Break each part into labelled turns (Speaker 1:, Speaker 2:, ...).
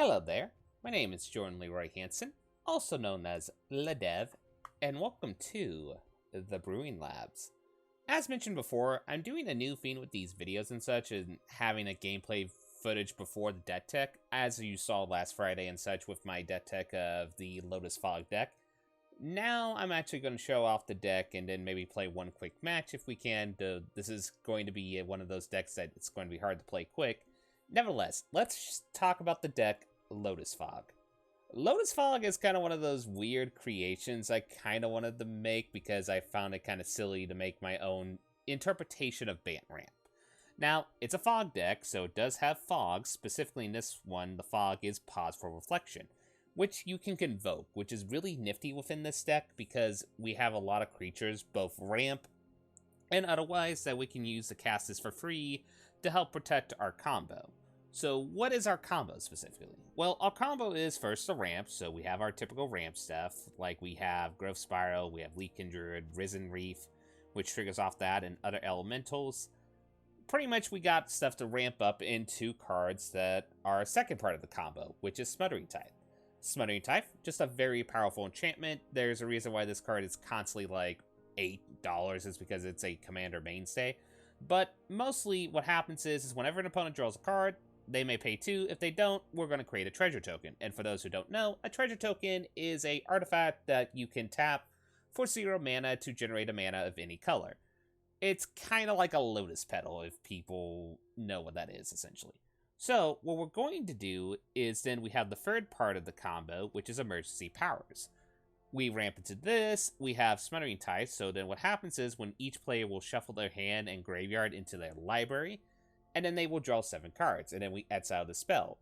Speaker 1: Hello there, my name is Jordan Leroy Hansen, also known as LeDev, and welcome to the Brewing Labs. As mentioned before, I'm doing a new thing with these videos and such, and having a gameplay footage before the deck tech, as you saw last Friday and such with my deck tech of the Lotus Fog deck. Now I'm actually going to show off the deck and then maybe play one quick match if we can. This is going to be one of those decks that it's going to be hard to play quick. Nevertheless, let's talk about the deck Lotus Fog. Lotus Fog is kind of one of those weird creations I kind of wanted to make because I found it kind of silly to make my own interpretation of Bant Ramp. Now, it's a fog deck, so it does have fog. Specifically in this one, the fog is Pause for Reflection, which you can convoke, which is really nifty within this deck because we have a lot of creatures, both ramp and otherwise, that we can use to cast this for free to help protect our combo. So what is our combo specifically? Well, our combo is first the ramp, so we have our typical ramp stuff, like we have Growth Spiral, we have Leaf Kindred, Risen Reef, which triggers off that, and other elementals. Pretty much we got stuff to ramp up into cards that are second part of the combo, which is Smothering Tithe. Smothering Tithe, just a very powerful enchantment. There's a reason why this card is constantly like $8, is because it's a commander mainstay. But mostly what happens is whenever an opponent draws a card, they may pay 2. If they don't, we're going to create a treasure token. And for those who don't know, a treasure token is an artifact that you can tap for 0 mana to generate a mana of any color. It's kind of like a Lotus Petal, if people know what that is, essentially. So, what we're going to do is then we have the third part of the combo, which is Emergency Powers. We ramp into this, we have Smothering Tithe, so then what happens is when each player will shuffle their hand and graveyard into their library, and then they will draw 7 cards, and then we exile the spell.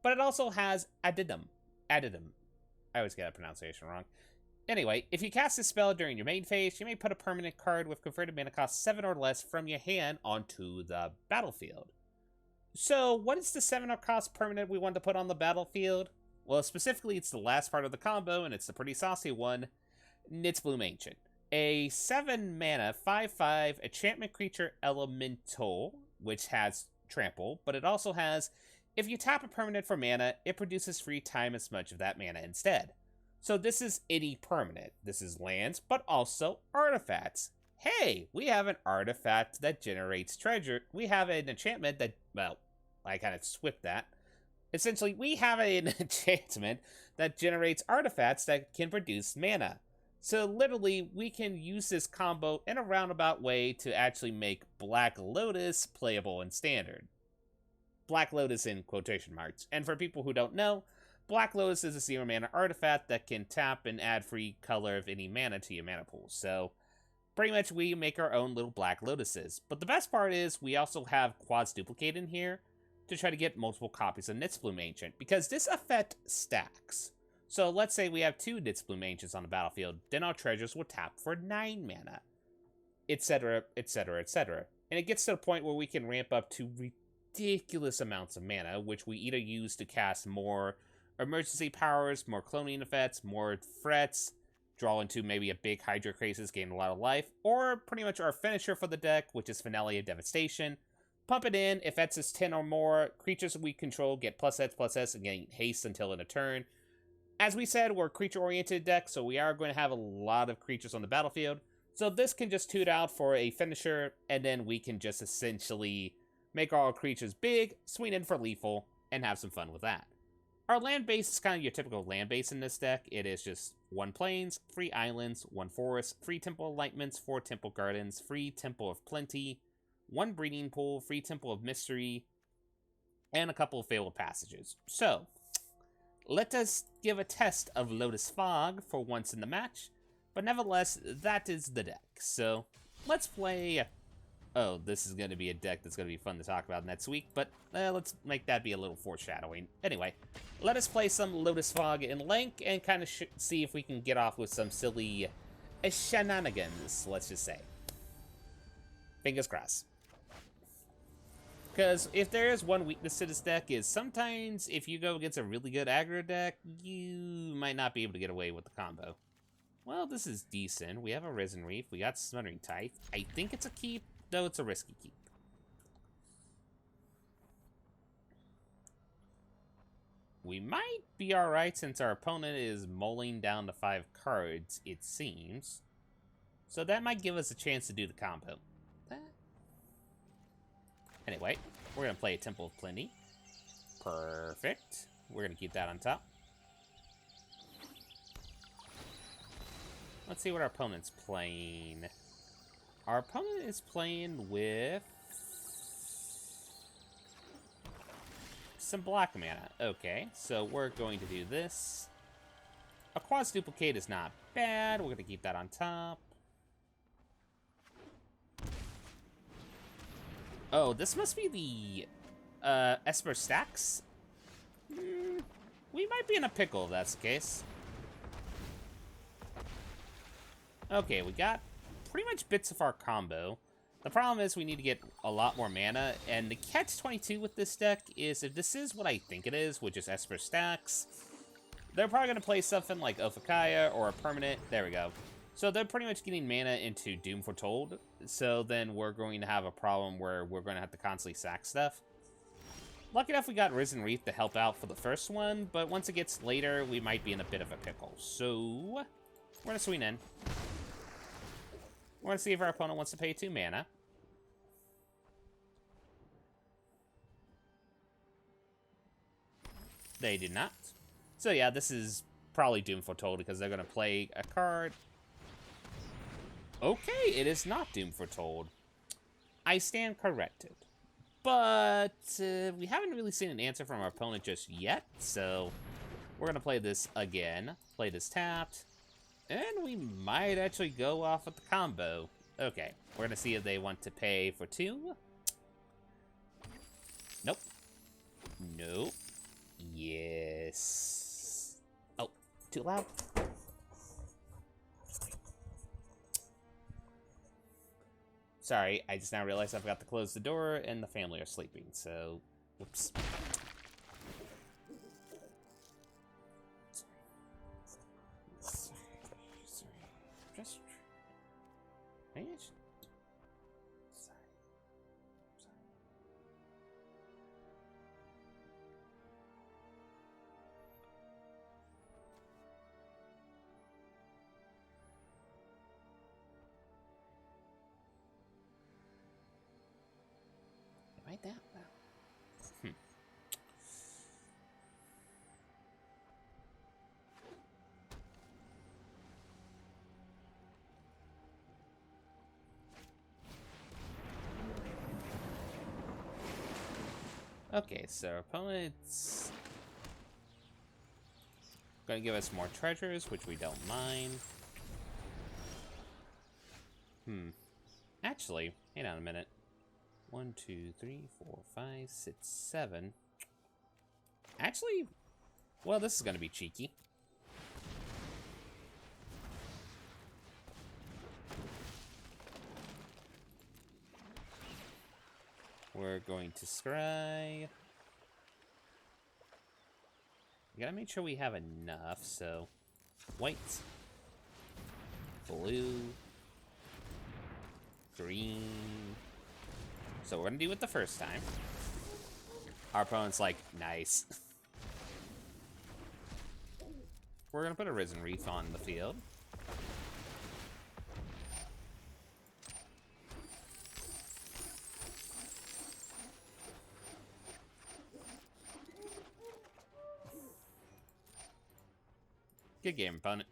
Speaker 1: But it also has Addendum. Addendum. I always get that pronunciation wrong. Anyway, if you cast this spell during your main phase, you may put a permanent card with converted mana cost 7 or less from your hand onto the battlefield. So, what is the 7 or cost permanent we want to put on the battlefield? Well, specifically, it's the last part of the combo, and it's the pretty saucy one, Nitzbloom Ancient. A 7 mana 5/5 enchantment creature elemental, which has trample, but it also has, if you tap a permanent for mana, it produces 3 times as much of that mana instead. So this is any permanent. This is lands, but also artifacts. Hey, we have an artifact that generates treasure. We have an enchantment that, well, I kind of swift that. Essentially, we have an enchantment that generates artifacts that can produce mana. So literally, we can use this combo in a roundabout way to actually make Black Lotus playable in Standard. Black Lotus in quotation marks. And for people who don't know, Black Lotus is a 0 mana artifact that can tap and add free color of any mana to your mana pool. So pretty much we make our own little Black Lotuses. But the best part is we also have Quads Duplicate in here to try to get multiple copies of Nitzbloom Ancient, because this effect stacks. So let's say we have 2 Nitzbloom Ancients on the battlefield, then our treasures will tap for 9 mana, etc., etc., etc. And it gets to the point where we can ramp up to ridiculous amounts of mana, which we either use to cast more emergency powers, more cloning effects, more threats, draw into maybe a big Hydra Crisis, gain a lot of life, or pretty much our finisher for the deck, which is Finale of Devastation. Pump it in, if X is 10 or more, creatures we control get +S and gain haste until in a turn. As we said, we're a creature-oriented deck, so we are going to have a lot of creatures on the battlefield. So this can just toot out for a finisher, and then we can just essentially make all our creatures big, swing in for lethal, and have some fun with that. Our land base is kind of your typical land base in this deck. It is just 1 plains, 3 islands, 1 forest, 3 temple alignments, 4 temple gardens, 3 temple of plenty, 1 breeding pool, 3 temple of mystery, and a couple of fabled passages. So, let us give a test of Lotus Fog for once in the match, but nevertheless, that is the deck. So, let's play. Oh, this is going to be a deck that's going to be fun to talk about next week, but let's make that be a little foreshadowing. Anyway, let us play some Lotus Fog in Link and kind of see if we can get off with some silly shenanigans, let's just say. Fingers crossed. Because if there is one weakness to this deck is sometimes if you go against a really good aggro deck, you might not be able to get away with the combo. Well, this is decent. We have a Risen Reef. We got Smothering Tithe. I think it's a keep, though it's a risky keep. We might be alright since our opponent is mulling down to 5 cards, it seems. So that might give us a chance to do the combo. Anyway, we're going to play a Temple of Plenty. Perfect. We're going to keep that on top. Let's see what our opponent's playing. Our opponent is playing with some black mana. Okay, so we're going to do this. A Quas Duplicate is not bad. We're going to keep that on top. Oh, this must be the Esper Stacks? We might be in a pickle if that's the case. Okay, we got pretty much bits of our combo. The problem is we need to get a lot more mana, and the catch-22 with this deck is if this is what I think it is, which is Esper Stacks, they're probably going to play something like Ophakaya or a permanent. There we go. So they're pretty much getting mana into Doom Foretold, so then we're going to have a problem where we're going to have to constantly sack stuff. Lucky enough we got Risen Reef to help out for the first one, but once it gets later, we might be in a bit of a pickle. So, we're going to swing in. We're going to see if our opponent wants to pay 2 mana. They did not. So yeah, this is probably Doom Foretold because they're going to play a card. Okay, it is not Doom Foretold. I stand corrected. But we haven't really seen an answer from our opponent just yet, so we're going to play this again. Play this tapped. And we might actually go off with the combo. Okay, we're going to see if they want to pay for 2. Nope. Nope. Yes. Oh, too loud? Sorry, I just now realized I forgot to close the door and the family are sleeping, so whoops. Sorry. Just maybe I should. Sorry. Am I that loud? Okay, so our opponent's gonna give us more treasures, which we don't mind. Actually, hang on a minute. 1, 2, 3, 4, 5, 6, 7. Actually, well, this is gonna be cheeky. We're going to scry. We gotta make sure we have enough, so white, blue, green. So we're gonna do it the first time. Our opponent's like, nice. We're gonna put a Risen Reef on the field. Good game, opponent.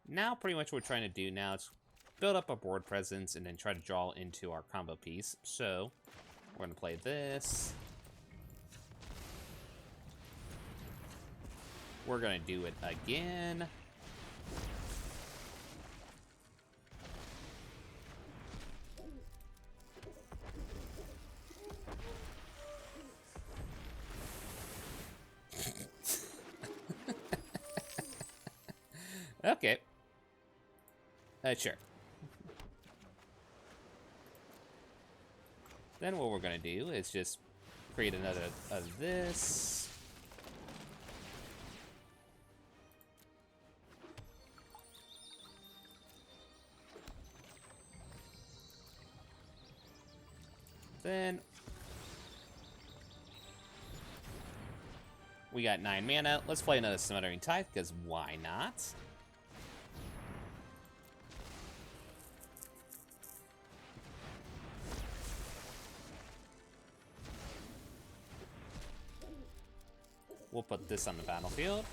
Speaker 1: Now, pretty much what we're trying to do now is build up a board presence and then try to draw into our combo piece. So, we're going to play this. We're going to do it again. Okay. Sure. Then what we're going to do is just create another of this. Then we got 9 mana. Let's play another Smothering Tithe, because why not? We'll put this on the battlefield.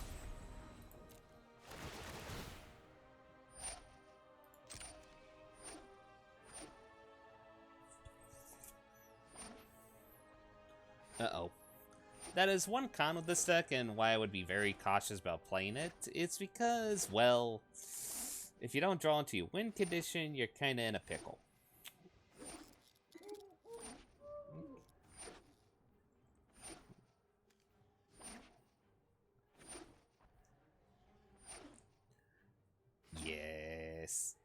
Speaker 1: Uh-oh. That is one con with this deck, and why I would be very cautious about playing it. It's because, well, if you don't draw into your win condition, you're kind of in a pickle. Yes.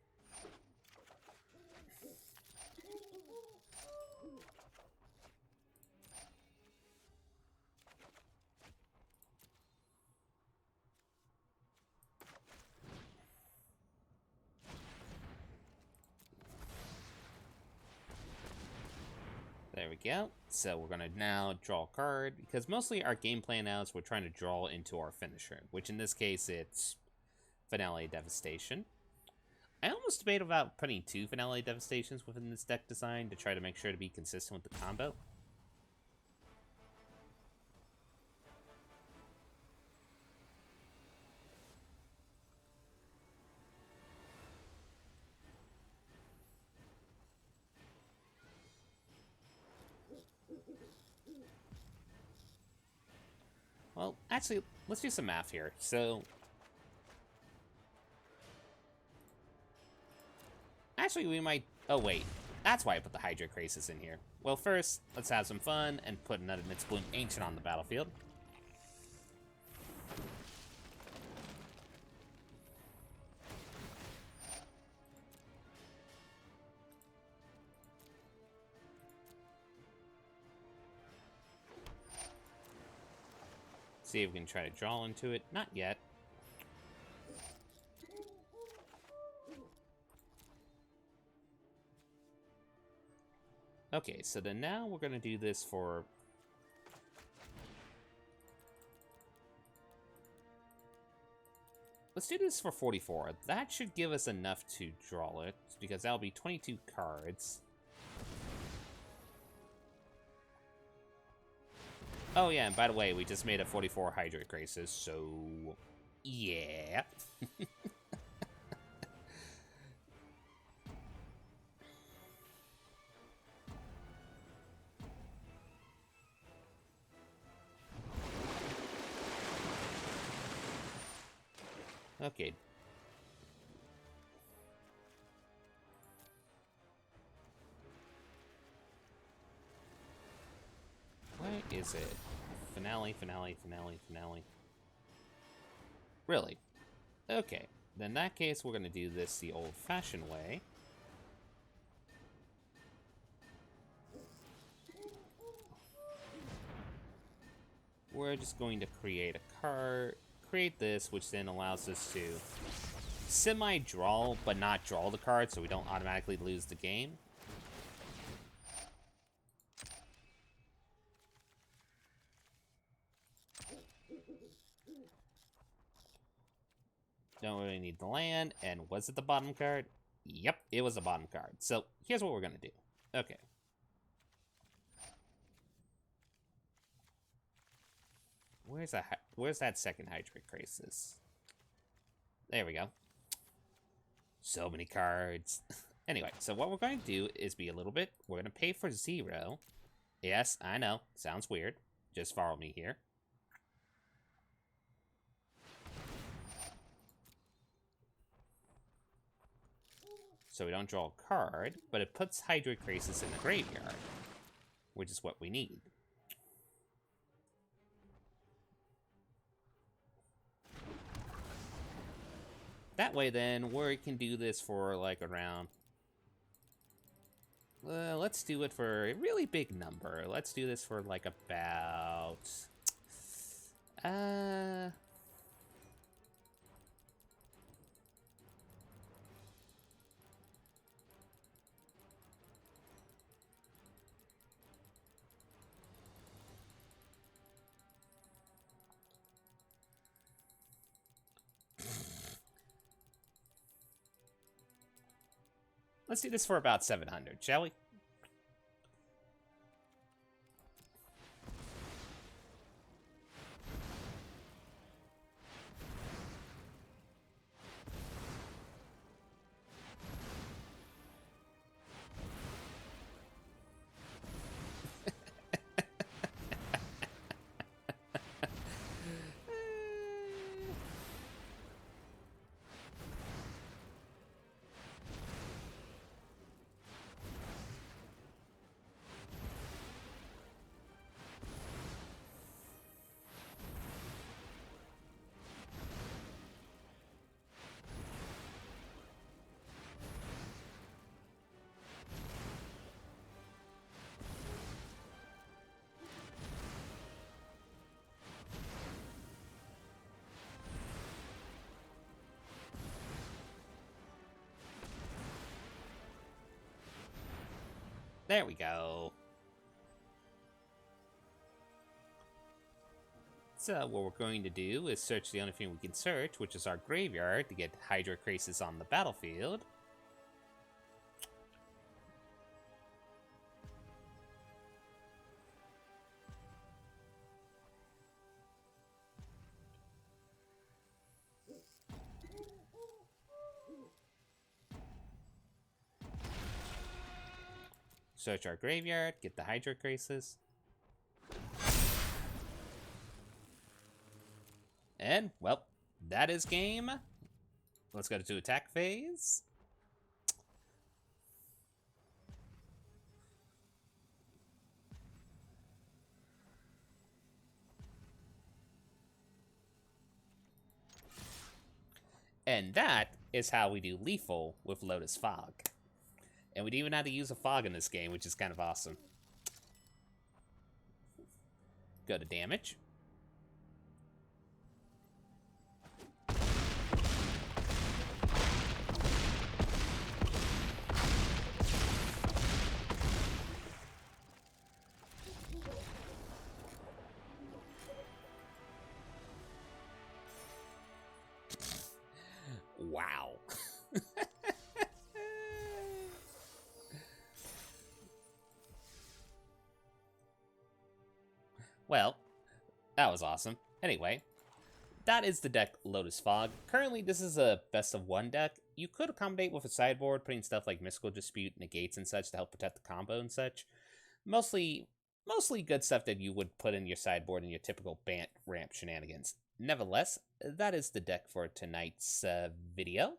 Speaker 1: There we go. So we're going to now draw a card, because mostly our game plan now is we're trying to draw into our finisher, which in this case it's Finale Devastation. I almost debate about putting 2 Finale Devastations within this deck design to try to make sure to be consistent with the combo. Well, actually, let's do some math here. So, actually, we might... Oh, wait. That's why I put the Hydra Crisis in here. Well, first, let's have some fun and put another Mitzbloom Ancient on the battlefield. See if we can try to draw into it. Not yet. Okay, so then now we're going to do this for... Let's do this for 44. That should give us enough to draw it, because that'll be 22 cards. Oh yeah, and by the way, we just made a 44 Hydra Crisis, so... yeah. Okay. Where is it? Finale. Really? Okay. Then in that case, we're going to do this the old-fashioned way. We're just going to create a card, create this, which then allows us to semi-draw, but not draw the card, so we don't automatically lose the game. Don't really need the land, and was it the bottom card? Yep, it was the bottom card. So here's what we're gonna do. Okay. Where's that second Hydra Crisis? There we go. So many cards. Anyway, so what we're going to do is be a little bit... We're going to pay for 0. Yes, I know. Sounds weird. Just follow me here. So we don't draw a card, but it puts Hydra Crisis in the graveyard, which is what we need. That way, then, we can do this for, like, around... let's do it for a really big number. Let's do this for, like, about... Let's do this for about 700, shall we? There we go. So what we're going to do is search the only thing we can search, which is our graveyard, to get Hydrocrasis on the battlefield. Search our graveyard, get the Hydrocrasis. And, well, that is game. Let's go to attack phase. And that is how we do lethal with Lotus Fog. And we didn't even have to use a fog in this game, which is kind of awesome. Go to damage. Wow. Well, that was awesome. Anyway, that is the deck Lotus Fog. Currently, this is a best of one deck. You could accommodate with a sideboard, putting stuff like Mystical Dispute, Negates, and such to help protect the combo and such. Mostly good stuff that you would put in your sideboard in your typical Bant ramp shenanigans. Nevertheless, that is the deck for tonight's video.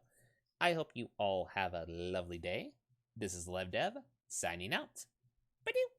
Speaker 1: I hope you all have a lovely day. This is LevDev, signing out. Bye-doo!